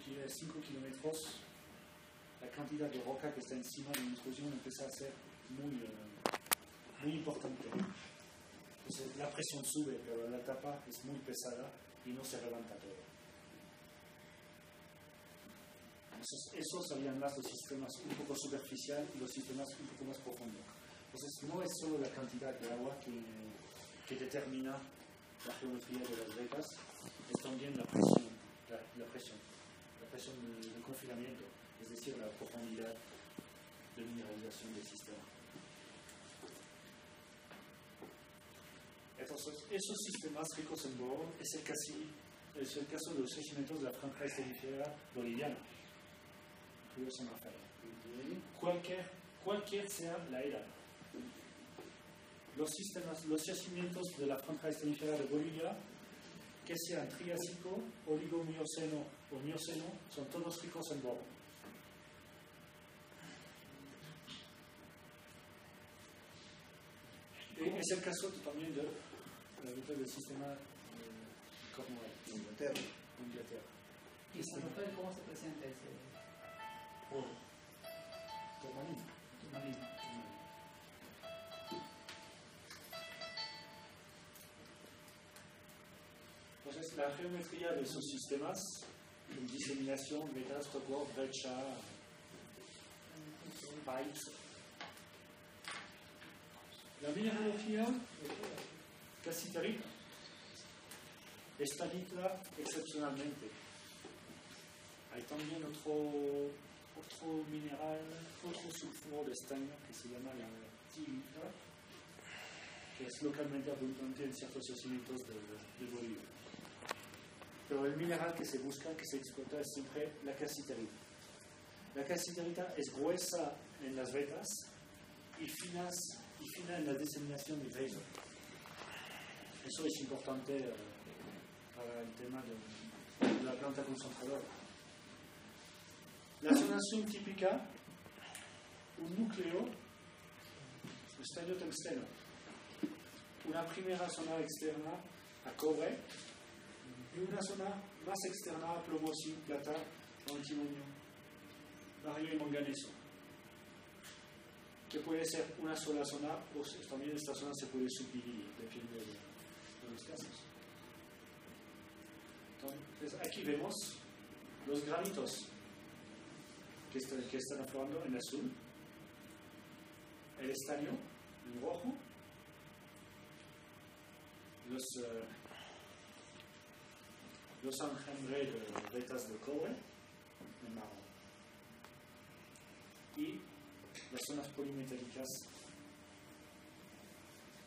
kilómetros, la cantidad de roca que está encima de la intrusión empieza a ser muy importante. Entonces la presión sube, pero la tapa es muy pesada y no se levanta todo. Entonces esos serían más los sistemas un poco superficiales y los sistemas un poco más profundos. Entonces no es solo la cantidad de agua que determina la geometría de las vetas, es también la presión del confinamiento, es decir, la profundidad de mineralización del sistema. Entonces, esos sistemas ricos en boro es el caso de los yacimientos de la franja esterífera boliviana, Río San Rafael. Cualquier sea la era. Los yacimientos de la franja esterífera de Bolivia, que sean Triásico, Oligomioceno o Mioceno, son todos ricos en boro. Es el caso también del sistema Cornwall, Inglaterra. ¿Y San Rafael cómo se presenta ese oro? Turmalina. Entonces, la geometría de esos sistemas, diseminación, vetas, topor, brecha, pipes. La mineralogía casiterita, estañita excepcionalmente. Hay también otro mineral, otro sulfuro de estaño que se llama la tilita, que es localmente abundante en ciertos yacimientos de Bolivia. Pero el mineral que se busca, que se explota, es siempre la casiterita. La casiterita es gruesa en las vetas y fina en la diseminación de Grayson. Eso es importante para el tema de la planta concentradora. La zonación típica, un núcleo, estaño tungsteno, una primera zona externa a cobre y una zona más externa a plomo, zinc, plata, antimonio, bario y manganeso, que puede ser una sola zona o también esta zona se puede subdividir, depende de los casos. Entonces aquí vemos los granitos que están aflorando en azul, el estaño en rojo, los enjambres de vetas de cobre en marrón y las zonas polimetálicas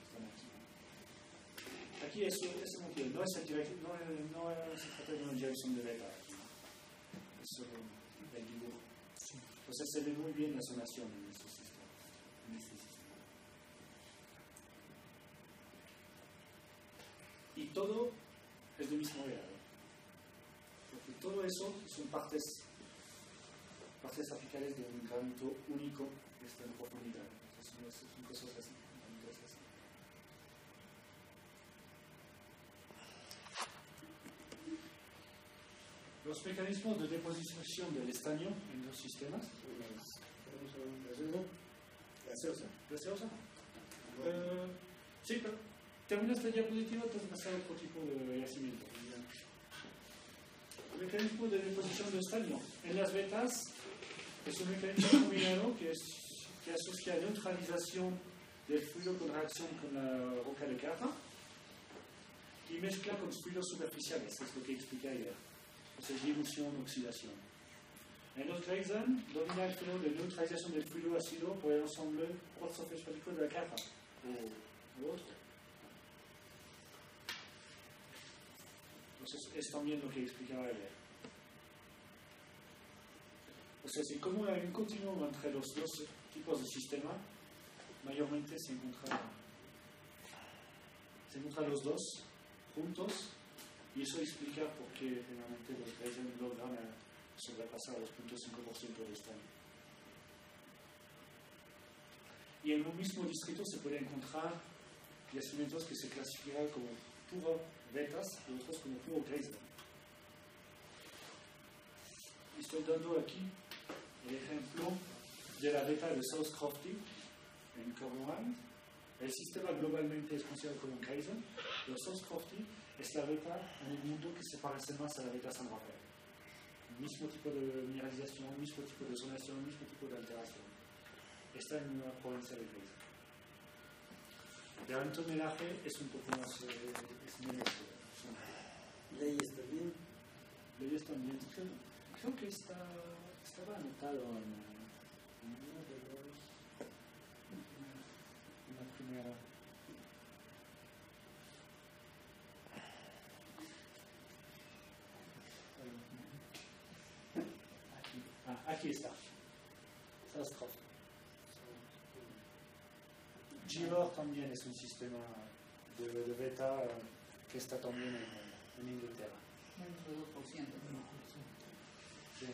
están aquí. Aquí es motivo, no se trata de una dirección de beta, es solo el dibujo. Entonces se ve muy bien la zonación en este sistema. Y todo es del mismo grado. Porque todo eso son partes apicales de un granito único que está en profundidad. Entonces son cosas así. Los mecanismos de deposición del estaño en los sistemas. ¿Gaseosa? Sí, pero termina esta diapositiva, entonces pasar a otro tipo de yacimiento. El mecanismo de deposición de estaño en las vetas es un mecanismo combinado que asocia neutralización del fluido con reacción con la roca de caja y mezcla con fluidos superficiales, es lo que expliqué ayer. Entonces, dilución, oxidación. En los Grayson domina el fenómeno de neutralización del fluido ácido por el ensemble cuarzo-fosfático de la capa o otro. Entonces es también lo que explicaba ayer. O sea, si como hay un continuum entre los dos tipos de sistema, mayormente se encuentran los dos juntos, y eso explica por qué realmente los Grayson logran sobrepasar los 0.5% de estaño. Y en un mismo distrito se pueden encontrar yacimientos que se clasifican como puro betas y otros como puro Grayson. Estoy dando aquí el ejemplo de la beta de South Crofty en Cornwall. El sistema globalmente es considerado como un Grayson, pero South Crofty es la beta en el mundo que se parece más a la beta San Rafael. Mismo tipo de mineralización, mismo tipo de zonación, mismo tipo de alteración. Está en una provincia de Grayson. Pero el tonelaje es un poco más, es menos. Leyes también. Leyes también. Creo que estaba anotado en uno de los. En la primera. Aquí está. GWOR también es un sistema de beta que está también en Inglaterra. Menos de 2%. Sí.